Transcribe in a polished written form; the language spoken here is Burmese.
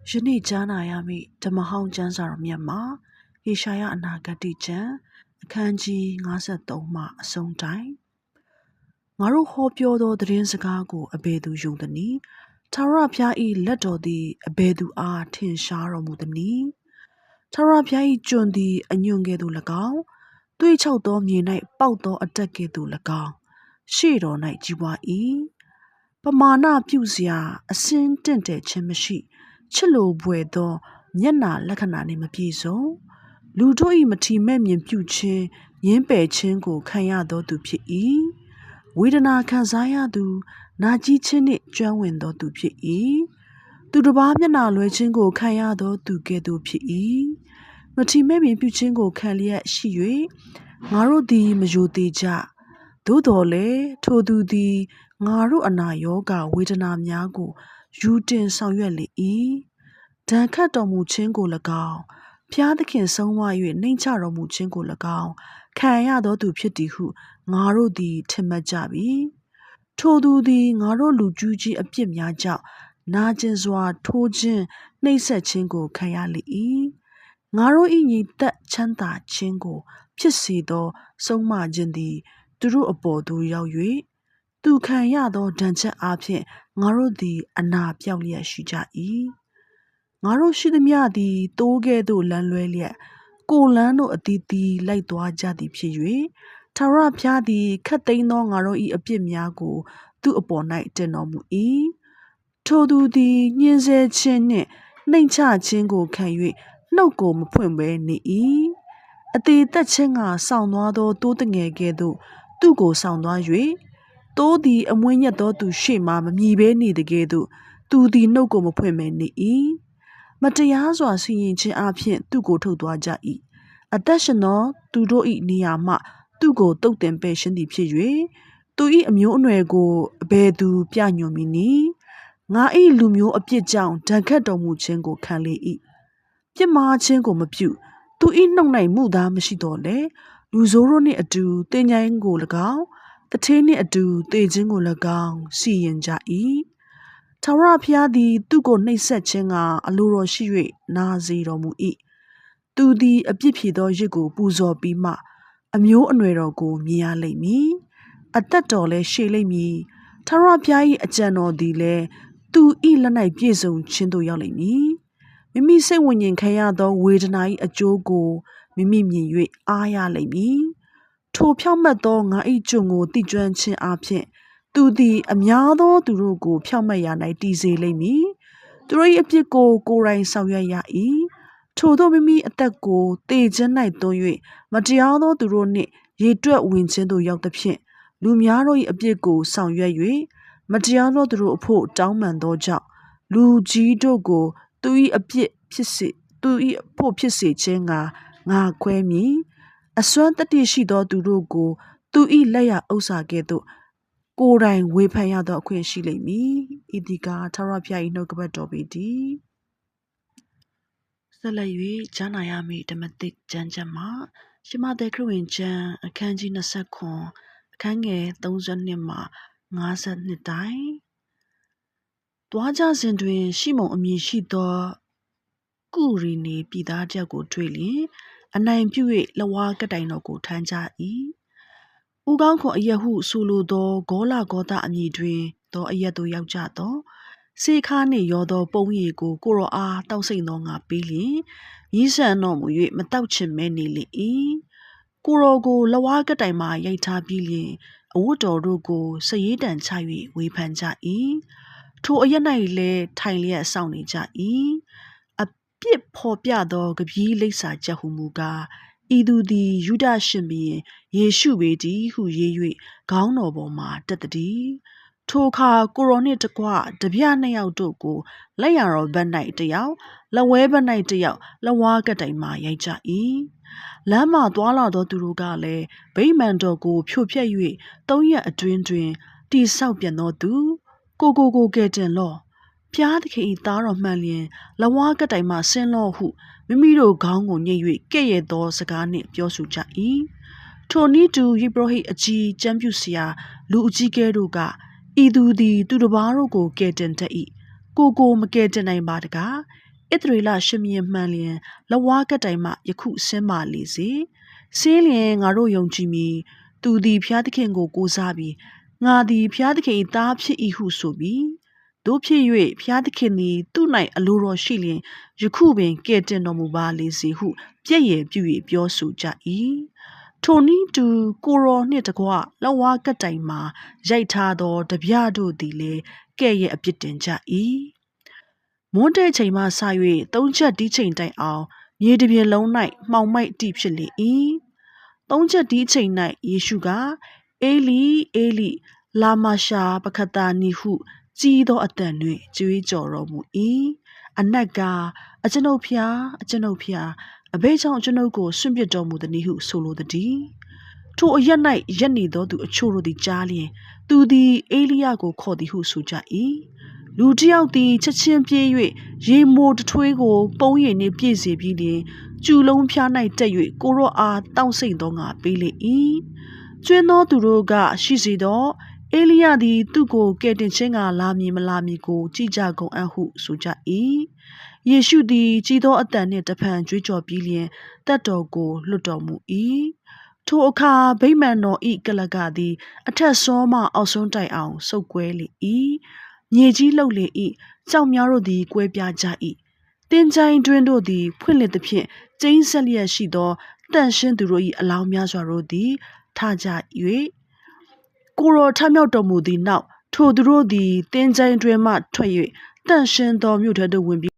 ယနေ့ကြားနာရမည့်ဓမ္မဟောင်းကျမ်းစာတော်မြတ်မှာဟေရှာယအနာဂတ်ကျမ်းအခန်းကြီး53မှအဆုံးတိုင်ငါတို့ဟောပြောသောသတင်းစကားကိုအဘယ်သူယုံသနည်းထာဝရဘုရား၏လက်တော်သည်အဘယ်သူအားထင်ရှားတော်မူသနည်းထာဝရဘုရား၏ကျွန်သည်အညွန့်ကဲ့သို့၎င်းသွေးချောက်သောမြေ၌ပေါက်သောအတက်ကဲ့သို့၎င်းရှေ့တော်၌ကြီးပွား၏ပမာဏပြုစရာအစင်းတင့်တယ်ခြင်းမရှိချစ်လိုပွေသောမျက်နာလက္ခဏာနှင့်မပြည့်စုံလူတို့၏မထီမဲ့မြင်ပြုခြင်းရင်းပယ်ခြင်းကိုခံရသောသူဖြစ်၏ဝေဒနာခံစားရသူနာကြည်းခြင်းနှင့်ကျွမ်းဝင်သောသူဖြစ်၏သူတစ်ပါးမျက်နာလွှဲခြင်းကိုခံရသောသူကဲ့သို့ဖြစ်၏မထီမဲ့မြင်ပြုခြင်းကိုခံလျက်ရှိ၍ငါတို့သည်မယိုသေးကြသို့တော်လည်းထိုသူသည်ငါတို့အနာရောဂါဝေဒနာများကိုယူတင်ဆောင်ရွက်လေ၏ဒဏ်ခတ်တော်မူခြင်းကို၎င်းဖျားသခင်ဆုံးမ၍နှိမ့်ချတော်မူခြင်းကို၎င်းခံရသောသူဖြစ်သည်ဟုငါတို့သည်ထင်မှတ်ကြပြီထိုသူသည်ငါတို့လူကျူးကြီးအပြစ်များကြောင့်နာကျင်စွာထိုးခြင်းနှိပ်စက်ခြင်းကိုခံရလေ၏ငါတို့၏ညီသက်ချမ်းသာခြင်းကိုဖြစ်စေသောဆုံးမခြင်းသည်သူတို့အပေါ်သို့ရောက်၍သူခံရသောဒဏ်ချက်အားဖြင့်ငါတို့သည်အနာပြောက်လျက်ရှိကြ၏ငါတို့ရှိသမျှသည်တိုးကဲ့သို့လမ်းလွဲလျက်ကိုယ်လမ်းတို့အသီးသီးလိုက်သွားကြသည်ဖြစ်၍ထာဝရဘုရားသည်ခတ်သိမ်းသောငါတို့၏အပြစ်များကိုသူ့အပေါ်၌တင်တော်မူ၏ထိုသူသည်ညှင်းဆဲခြင်းနှင့်နှိမ်ချခြင်းကိုခံ၍နှုတ်ကိုမဖွင့်ဘဲနေ၏အသေးသက်ခြင်းကဆောင်းသွားသောတိုးတငယ်ကဲ့သို့သူ့ကိုဆောင်းသွား၍တိုးသည်အမွှေးညက်သောသူရှေ့မှမမြည်ဘဲနေတကဲ့သို့သူသည်နှုတ်ကိုမဖွင့်ဘဲနေ၏မတရားစွာဆင်ရင်ခြင်းအပြင်သူ့ကိုထုတ်သွားကြ၏အသက်ရှင်သောသူတို့၏နေရာမှသူ့ကိုတုတ်တင်ပယ်ရှင်းသည်ဖြစ်၍သူ၏အမျိုးအနွယ်ကိုအဘယ်သူပြညွှန်မည်နည်းငါ၏လူမျိုးအပြစ်ကြောင့်ဒဏ်ခတ်တော်မူခြင်းကိုခံလေ၏ပြစ်မှားခြင်းကိုမပြုသူ၏နှုတ်၌မှုသားမရှိတော့လေလူဆိုးတို့နှင့်အတူတင်ကြိုင်းကို၎င်းတထေးနှင့်အတူတေခြင်းကို၎င်းစီရင်ကြ၏ထာဝရဘုရားသည်သူ့ကိုနှိပ်စက်ခြင်းကအလိုတော်ရှိ၍နာစေတော်မူ၏သူသည်အပြစ်ဖြေသောရစ်ကိုပူဇော်ပြီးမှအမျိုးအနွယ်တော်ကိုမြင်ရလိမ့်မည်အသက်တော်လည်းရှည်လိမ့်မည်ထာဝရဘုရား၏အကြံတော်သည်လည်းသူ၏လက်၌ပြည့်စုံခြင်းသို့ရောက်လိမ့်မည်မိမိစိတ်ဝိညာဉ်ခံရသောဝေဒနာ၏အကျိုးကိုမိမိမြင်၍အားရလိမ့်မည်ထိုဖြောင့်မတ်သောငါ၏ကျွန်ကိုတိကျွမ်းခြင်းအပြင်သူသည်အများသောသူတို့ကိုဖြောင့်မတ်ရာ၌တည်စေလိမ့်မည်သူတို့၏အပြစ်ကိုကိုယ်တိုင်ဆောင်ရွက်ရ၏ထို့သောမိမိအသက်ကိုတေခြင်း၌သွန်း၍မတရားသောသူတို့နှင့်ရေတွက်ဝင်ခြင်းသို့ရောက်သဖြင့်လူများတို့၏အပြစ်ကိုဆောင်ရွက်၍မတရားသောသူတို့အဖို့တောင်းပန်သောကြောင့်လူကြီးတို့ကိုသူ၏အပြစ်ဖြစ်စေသူ၏အဖို့ဖြစ်စေခြင်းငါခွဲမည်အစွမ်းတတ္တိရှိသောသူတို့ကိုသူ၏လက်ရဥစ္စာကဲ့သို့ကိုယ်တိုင်ဝေဖန်ရသောအခွင့်ရှိလိမ့်မည်ဤဒီကထာဝရဘုရား၏နှုတ်ကပတ်တော်ပေတည်းဆက်လက်၍ကြားနာရမည့်ဓမ္မသစ်ကျမ်းချက်မှာရှမသက်ခရစ်ဝင်ကျမ်းအခန်းကြီး29အခန်းငယ်32မှ52တိုင်တွားကြစဉ်တွင်ရှိမုန်အမည်ရှိသောကုရီနေပြည်သားတစ်ယောက်ကိုတွေ့လျင်အနိုင်ပြု၍လဝါကတိုင်တော်ကိုထမ်းကြ၏ဦးကောင်းခွန်အရက်ဟုဆိုလိုသောဂောလဂောသအမည်တွင်သောအရက်သို့ရောက်ကြသောစေခါနှင့်ရောသောပုံရည်ကိုကိုရောအားတောက်ဆိတ်သောငါပေးလျင်ရည်ဆန်တော်မူ၍မတောက်ချင်မဲနေလေ၏ကိုရောကိုလဝါကတိုင်မှရိုက်ထားပြီးလျင်အဝတ်တော်တို့ကိုစရေးတံချ၍ဝေဖန်ကြ၏ထိုအရက်၌လည်းထိုင်လျက်စောင့်နေကြ၏အပြစ်ဖော်ပြသောကပီးလိပ်စာချက်ဟုမူကားဤသူသည်ယုဒရှင်ဘုရင်ယေရှုပေတည်းဟုရေး၍ခေါင်းတော်ပေါ်မှတက်သည်ထိုအခါကိုရောနှင့်တကွတပြနှစ်ယောက်တို့ကိုလက်ရတော်ဘက်၌တစ်ယောက်လက်ဝဲဘက်၌တစ်ယောက်လက်ဝါးကတိုင်မှရိုက်ကြ၏လမ်းမှသွားလာသောသူတို့ကလည်းဗိမာန်တော်ကိုဖြိုဖျက်၍3 ရက်အတွင်းတွင်တိဆောက်ပြန်သောသူကိုကဲ့တင်လော့ဖျားသခင်၏သားတော်မှန်လျင်လက်ဝါးကတိုင်မှဆင်းလော့ဟုမိမိတို့ခေါင်းကိုညှိ၍ကဲ့ရဲ့သောစကားနှင့်ပြောဆိုကြ၏ထိုနည်းတူယေဘရဟိအကြီးကျမ်းပြုဆရာလူအကြီးကဲတို့ကဤသူသည်သူတစ်ပါးတို့ကိုကဲ့တင်တတ်၏ကိုမကဲ့တင်နိုင်ပါတကား ဣသရေလရှင်မြင်းမှန်လျင်လဝါကတိုင်မှယခုဆင်းပါလေစေဆင်းလျင်ငါတို့ယုံကြည်မည်သူသည်ဖျားသခင်ကိုကိုးစားပြီးငါသည်ဖျားသခင်၏သားဖြစ်၏ဟုဆိုပြီးတို့ဖြစ်၍ဖျားသခင်သည်သူ့၌အလိုတော်ရှိလျင်ယခုပင်ကဲ့တင်တော်မူပါလေစေဟုပြည့်ရည်ပြု၍ပြောဆိုကြ၏ထိုနည်းတူကိုရောနှင့်တကွလဝါကတိုင်မှာရိုက်ထားသောတပြတို့သည်လည်းကဲ့ရဲ့အပြစ်တင်ကြ၏မွန်းတဲ့ချိန်မှစ၍သုံးချက်ဒီချိန်တိုင်အောင်မြေတစ်ပြင်လုံး၌မှောင်မိုက်တိဖြစ်လေ၏သုံးချက်ဒီချိန်၌ယေရှုကအေလီအေလီလာမာရှာပခတာနီဟုကြီးသောအသံနှင့်ကြွေးကြော်တော်မူ၏အနက်ကအကျွန်ုပ်ဖျားအကျွန်ုပ်ဖျားအဘိကြောင့်ကျွန်ုပ်ကိုဆွန့်ပစ်တော်မူသည်ဟုဆိုလိုသည်ထိုအရက်၌ရက်နေသောသူအချို့တို့သည်ကြားလျင်သူသည်အေလိယကိုခေါ်သည်ဟုဆိုကြ၏လူတစ်ယောက်သည်ချက်ချင်းပြေး၍ရေမိုးတထွေးကိုပုံးရည်နှင့်ပြည့်စေပြီးလျင်ကျူလုံးဖျား၌တက်၍ကိုရော့အားတောင့်စိတ်သောငါပေးလေ၏ကျွင်းသောသူတို့ကရှိစေတော့အေလိယသည်သူ့ကိုကယ်တင်ခြင်းကလာမည်မလာမည်ကိုကြည်ကြကုန်အံ့ဟုဆိုကြ၏ယေရှုသည်ကြီးသောအသံနှင့်တဖန်ကြွေးကြော်ပြီးလျင်တက်တော်ကိုလွတ်တော်မူ၏ထိုအခါဗိမာန်တော်ဤကလကသည်အထက်ဆုံးမှအောက်ဆုံးတိုင်အောင်ဆုတ်ကွဲလေ၏မြေကြီးလှုပ်လေ၏ကြောက်များတို့သည်ကွဲပြားကြ၏တင်းချိုင်းတွင်တို့သည်ဖွင့်လှစ်သဖြင့်ကျင်းဆက်လျက်ရှိသောတန့်ရှင်းသူတို့၏အလောင်းများစွာတို့သည်ထကြ၍ကိုရောထမြောက်တော်မူသည့်နောက်ထိုသူတို့သည်တင်းချိုင်းတွင်မှထွက်၍တန့်ရှင်းသောမြို့ထဲသို့ဝင်ပြီး